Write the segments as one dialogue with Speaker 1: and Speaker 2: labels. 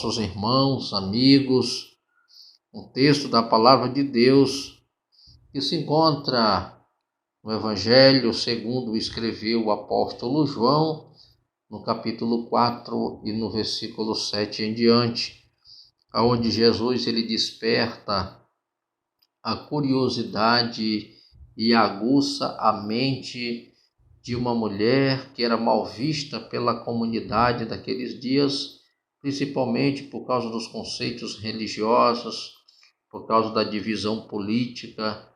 Speaker 1: nossos irmãos, amigos, um texto da Palavra de Deus que se encontra no Evangelho segundo escreveu o apóstolo João, no capítulo 4 e no versículo 7 em diante, onde Jesus ele desperta a curiosidade e aguça a mente de uma mulher que era mal vista pela comunidade daqueles dias, principalmente por causa dos conceitos religiosos, por causa da divisão política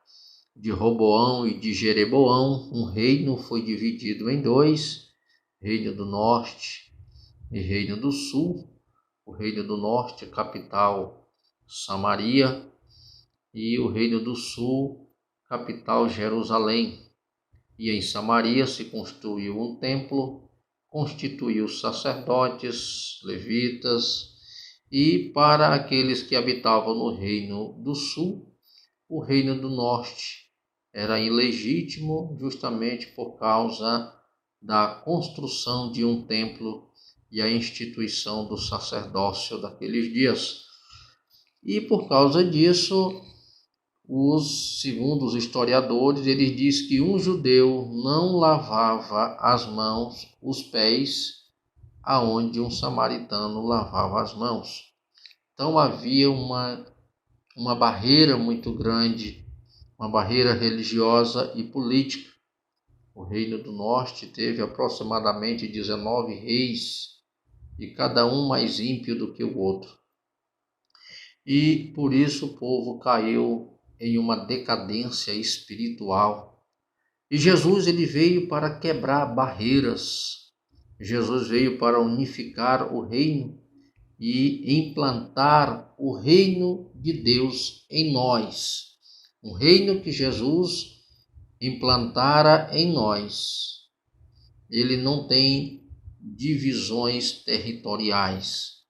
Speaker 1: de Roboão e de Jeroboão. Um reino foi dividido em dois, reino do norte e reino do sul. O reino do norte, capital Samaria, e o reino do sul, capital Jerusalém. E em Samaria se construiu um templo, constituiu sacerdotes, levitas, e para aqueles que habitavam no reino do sul, o reino do norte era ilegítimo, justamente por causa da construção de um templo e a instituição do sacerdócio daqueles dias. E por causa disso, segundo os historiadores, eles dizem que um judeu não lavava as mãos, os pés, aonde um samaritano lavava as mãos. Então havia uma barreira muito grande, uma barreira religiosa e política. O reino do norte teve aproximadamente 19 reis, e cada um mais ímpio do que o outro. E por isso o povo caiu em uma decadência espiritual. E Jesus ele veio para quebrar barreiras. Jesus veio para unificar o reino e implantar o reino de Deus em nós. Um reino que Jesus implantara em nós. Ele não tem divisões territoriais.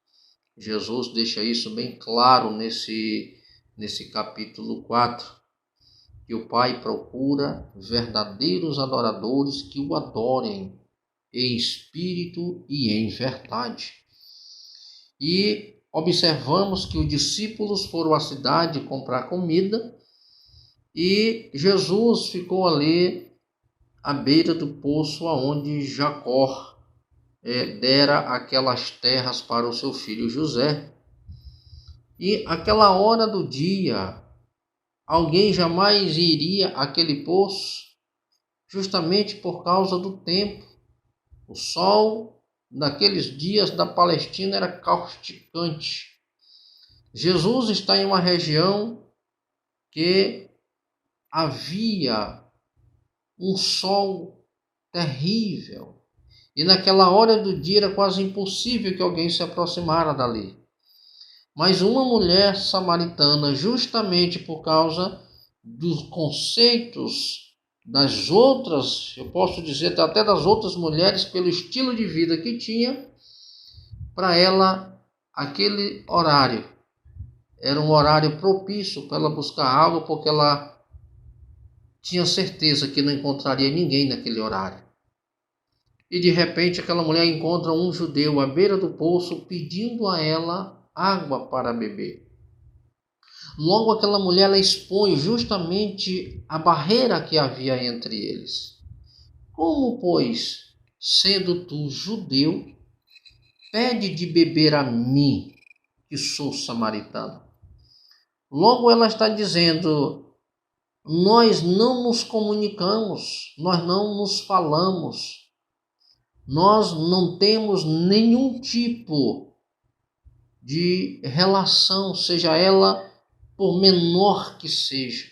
Speaker 1: Jesus deixa isso bem claro nesse capítulo 4, que o Pai procura verdadeiros adoradores que o adorem em espírito e em verdade. E observamos que os discípulos foram à cidade comprar comida e Jesus ficou ali à beira do poço onde Jacó dera aquelas terras para o seu filho José. E aquela hora do dia, alguém jamais iria àquele poço, justamente por causa do tempo. O sol naqueles dias da Palestina era causticante. Jesus está em uma região que havia um sol terrível. E naquela hora do dia era quase impossível que alguém se aproximara dali. Mas uma mulher samaritana, justamente por causa dos conceitos das outras, eu posso dizer até das outras mulheres, pelo estilo de vida que tinha, para ela aquele horário era um horário propício para ela buscar água, porque ela tinha certeza que não encontraria ninguém naquele horário. E de repente aquela mulher encontra um judeu à beira do poço pedindo a ela água para beber. Logo aquela mulher ela expõe justamente a barreira que havia entre eles. Como, pois, sendo tu judeu, pede de beber a mim, que sou samaritano? Logo ela está dizendo, nós não nos comunicamos, nós não nos falamos, nós não temos nenhum tipo de relação, seja ela por menor que seja.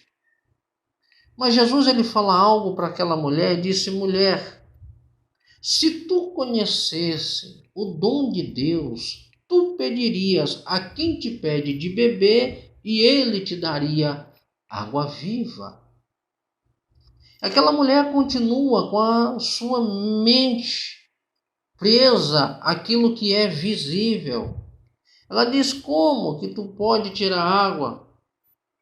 Speaker 1: Mas Jesus ele fala algo para aquela mulher e disse, mulher, se tu conhecesse o dom de Deus, tu pedirias a quem te pede de beber e ele te daria água viva. Aquela mulher continua com a sua mente presa àquilo que é visível. Ela diz, como que tu pode tirar água?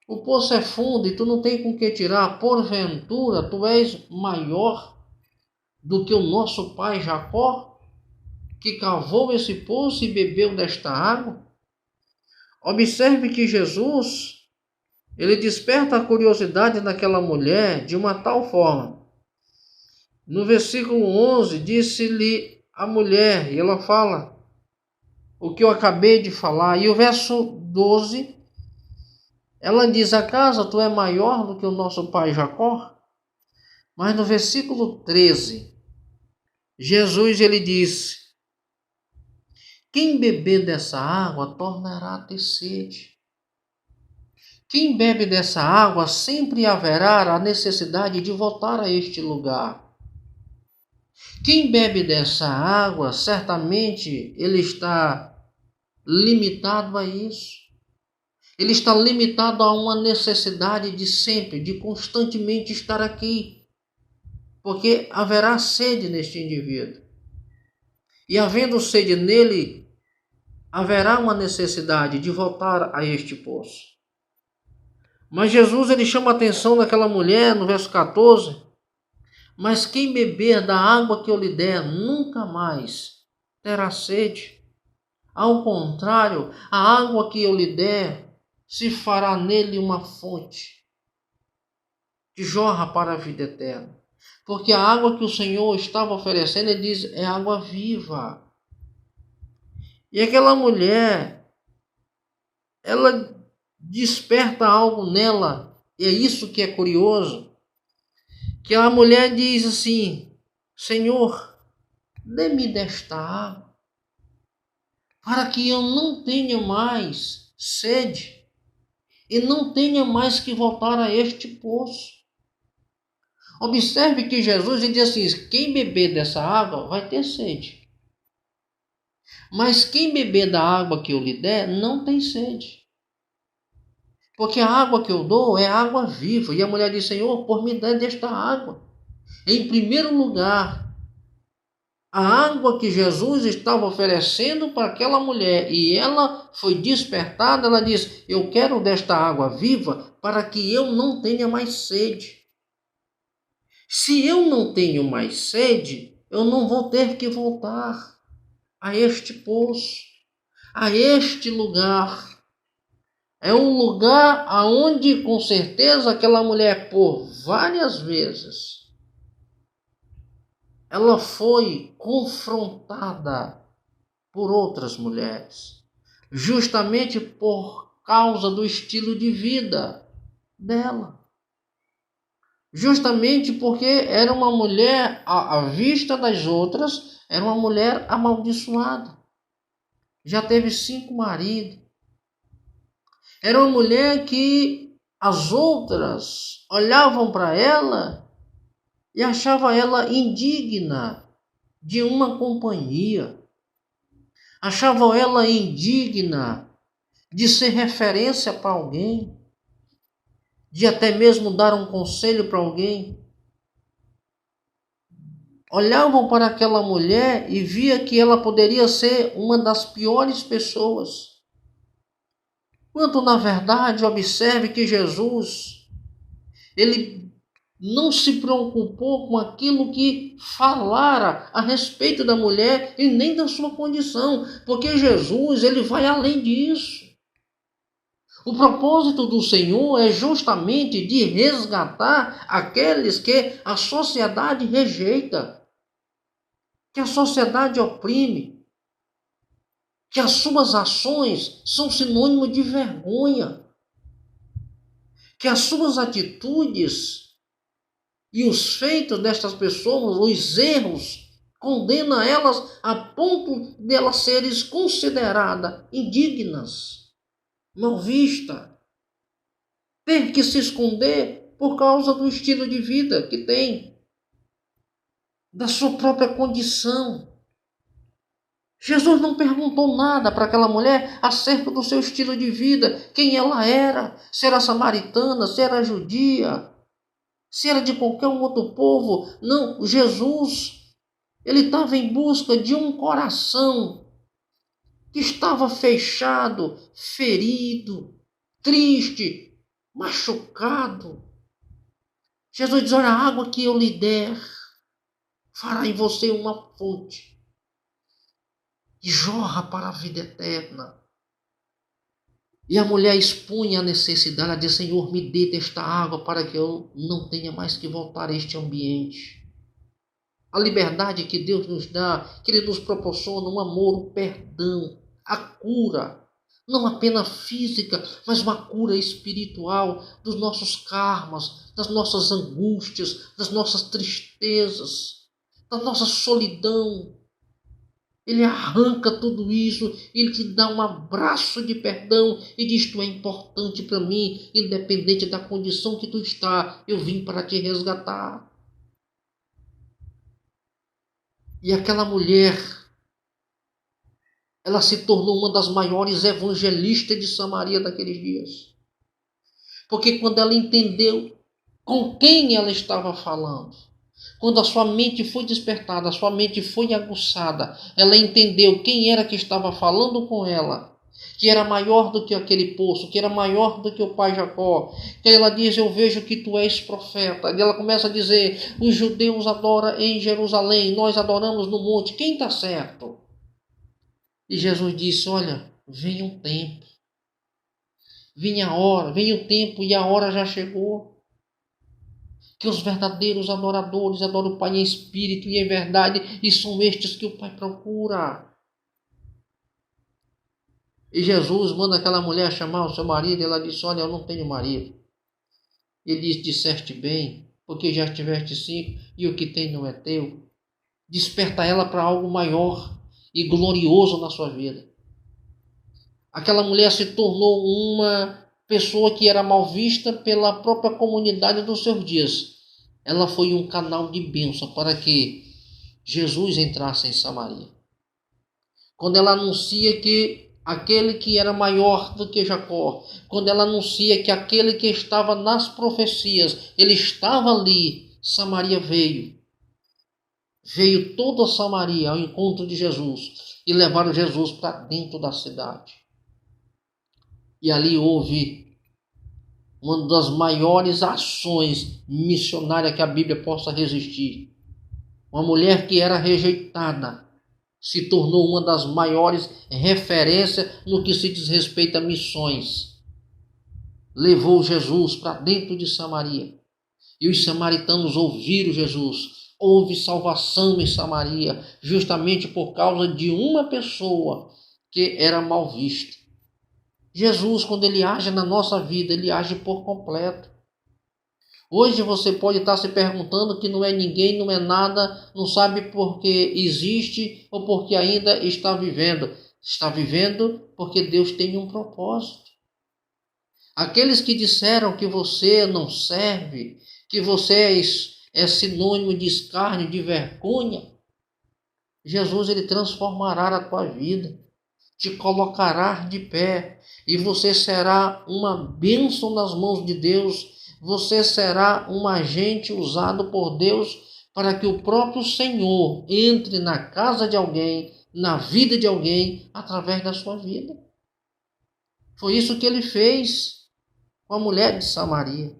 Speaker 1: O poço é fundo e tu não tem com que tirar. Porventura, tu és maior do que o nosso pai Jacó, que cavou esse poço e bebeu desta água? Observe que Jesus, ele desperta a curiosidade daquela mulher de uma tal forma. No versículo 11, disse-lhe a mulher, e ela fala o que eu acabei de falar. E o verso 12, ela diz: acaso tu é maior do que o nosso pai Jacó? Mas no versículo 13, Jesus ele disse: quem beber dessa água tornará a ter sede. Quem bebe dessa água sempre haverá a necessidade de voltar a este lugar. Quem bebe dessa água, certamente ele está limitado a isso. Ele está limitado a uma necessidade de sempre, de constantemente estar aqui. Porque haverá sede neste indivíduo. E havendo sede nele, haverá uma necessidade de voltar a este poço. Mas Jesus ele chama a atenção daquela mulher no verso 14. Mas quem beber da água que eu lhe der, nunca mais terá sede. Ao contrário, a água que eu lhe der, se fará nele uma fonte que jorra para a vida eterna. Porque a água que o Senhor estava oferecendo, ele diz, é água viva. E aquela mulher, ela desperta algo nela, e é isso que é curioso, que a mulher diz assim: Senhor, dê-me desta água, para que eu não tenha mais sede, e não tenha mais que voltar a este poço. Observe que Jesus ele diz assim: quem beber dessa água vai ter sede. Mas quem beber da água que eu lhe der, não tem sede. Porque a água que eu dou é água viva. E a mulher diz: Senhor, por me dar desta água. Em primeiro lugar, a água que Jesus estava oferecendo para aquela mulher, e ela foi despertada, ela diz: eu quero desta água viva para que eu não tenha mais sede. Se eu não tenho mais sede, eu não vou ter que voltar a este poço, a este lugar. É um lugar aonde, com certeza, aquela mulher, por várias vezes, ela foi confrontada por outras mulheres, justamente por causa do estilo de vida dela. Justamente porque era uma mulher, à vista das outras, era uma mulher amaldiçoada. Já teve 5 maridos. Era uma mulher que as outras olhavam para ela e achavam ela indigna de uma companhia. Achavam ela indigna de ser referência para alguém, de até mesmo dar um conselho para alguém. Olhavam para aquela mulher e via que ela poderia ser uma das piores pessoas. Quando, na verdade, observe que Jesus, ele não se preocupou com aquilo que falara a respeito da mulher e nem da sua condição, porque Jesus, ele vai além disso. O propósito do Senhor é justamente de resgatar aqueles que a sociedade rejeita, que a sociedade oprime, que as suas ações são sinônimo de vergonha, que as suas atitudes e os feitos destas pessoas, os erros, condenam elas a ponto de elas serem consideradas indignas, mal vistas, ter que se esconder por causa do estilo de vida que tem, da sua própria condição. Jesus não perguntou nada para aquela mulher acerca do seu estilo de vida, quem ela era, se era samaritana, se era judia, se era de qualquer outro povo. Não, Jesus, ele estava em busca de um coração que estava fechado, ferido, triste, machucado. Jesus diz: olha, a água que eu lhe der fará em você uma fonte que jorra para a vida eterna. E a mulher expunha a necessidade, ela diz: Senhor, me dê desta água para que eu não tenha mais que voltar a este ambiente. A liberdade que Deus nos dá, que Ele nos proporciona um amor, um perdão, a cura, não apenas física, mas uma cura espiritual dos nossos karmas, das nossas angústias, das nossas tristezas, da nossa solidão. Ele arranca tudo isso, Ele te dá um abraço de perdão e diz: tu é importante para mim, independente da condição que tu está, eu vim para te resgatar. E aquela mulher, ela se tornou uma das maiores evangelistas de Samaria daqueles dias. Porque quando ela entendeu com quem ela estava falando, quando a sua mente foi despertada, a sua mente foi aguçada, ela entendeu quem era que estava falando com ela, que era maior do que aquele poço, que era maior do que o pai Jacó. Que ela diz: eu vejo que tu és profeta. E ela começa a dizer: os judeus adoram em Jerusalém, nós adoramos no monte, quem está certo? E Jesus disse: olha, vem um tempo, vem a hora, vem o tempo e a hora já chegou, que os verdadeiros adoradores adoram o Pai em espírito e em verdade, e são estes que o Pai procura. E Jesus manda aquela mulher chamar o seu marido, e ela disse: olha, eu não tenho marido. Ele diz: disseste bem, porque já tiveste 5 e o que tem não é teu. Desperta ela para algo maior e glorioso na sua vida. Aquela mulher se tornou uma pessoa que era mal vista pela própria comunidade dos seus dias. Ela foi um canal de bênção para que Jesus entrasse em Samaria. Quando ela anuncia que aquele que era maior do que Jacó, quando ela anuncia que aquele que estava nas profecias, ele estava ali, Samaria veio. Veio toda Samaria ao encontro de Jesus e levaram Jesus para dentro da cidade. E ali houve uma das maiores ações missionárias que a Bíblia possa resistir. Uma mulher que era rejeitada se tornou uma das maiores referências no que se diz respeito a missões. Levou Jesus para dentro de Samaria. E os samaritanos ouviram Jesus. Houve salvação em Samaria, justamente por causa de uma pessoa que era mal vista. Jesus, quando ele age na nossa vida, ele age por completo. Hoje você pode estar se perguntando que não é ninguém, não é nada, não sabe porque existe ou porque ainda está vivendo. Está vivendo porque Deus tem um propósito. Aqueles que disseram que você não serve, que você é sinônimo de escárnio, de vergonha, Jesus ele transformará a tua vida, te colocará de pé e você será uma bênção nas mãos de Deus. Você será um agente usado por Deus para que o próprio Senhor entre na casa de alguém, na vida de alguém, através da sua vida. Foi isso que ele fez com a mulher de Samaria.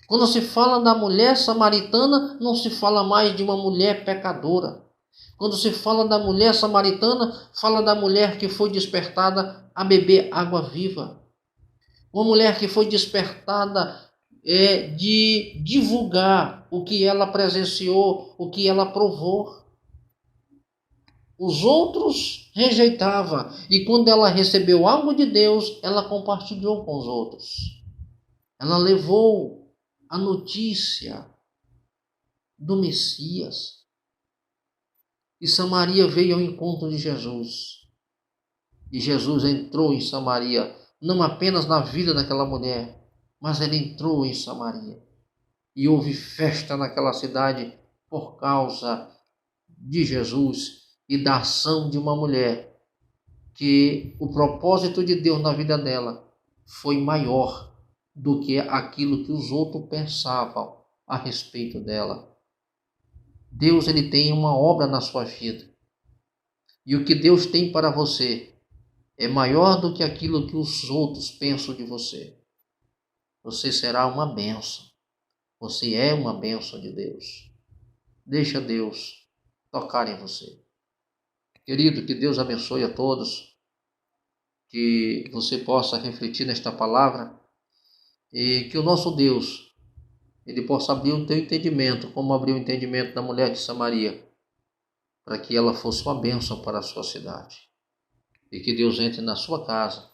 Speaker 1: Quando se fala da mulher samaritana, não se fala mais de uma mulher pecadora. Quando se fala da mulher samaritana, fala da mulher que foi despertada a beber água viva. Uma mulher que foi despertada de divulgar o que ela presenciou, o que ela provou. Os outros rejeitavam, e quando ela recebeu algo de Deus, ela compartilhou com os outros. Ela levou a notícia do Messias. E Samaria veio ao encontro de Jesus. E Jesus entrou em Samaria, não apenas na vida daquela mulher, mas ele entrou em Samaria. E houve festa naquela cidade por causa de Jesus e da ação de uma mulher, que o propósito de Deus na vida dela foi maior do que aquilo que os outros pensavam a respeito dela. Deus ele tem uma obra na sua vida. E o que Deus tem para você é maior do que aquilo que os outros pensam de você. Você será uma bênção. Você é uma bênção de Deus. Deixa Deus tocar em você. Querido, que Deus abençoe a todos. que você possa refletir nesta palavra e que o nosso Deus, Ele possa abrir o teu entendimento, como abriu o entendimento da mulher de Samaria, para que ela fosse uma bênção para a sua cidade. E que Deus entre na sua casa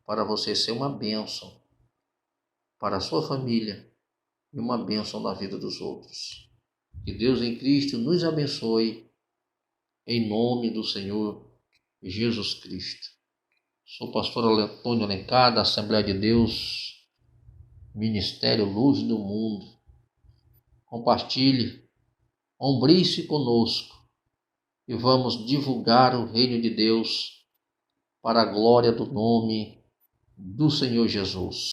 Speaker 1: para você ser uma bênção para a sua família e uma bênção na vida dos outros. Que Deus em Cristo nos abençoe, em nome do Senhor Jesus Cristo. Sou o pastor Antônio Alencar, da Assembleia de Deus, Ministério Luz do Mundo. Compartilhe, ombre-se conosco e vamos divulgar o reino de Deus para a glória do nome do Senhor Jesus.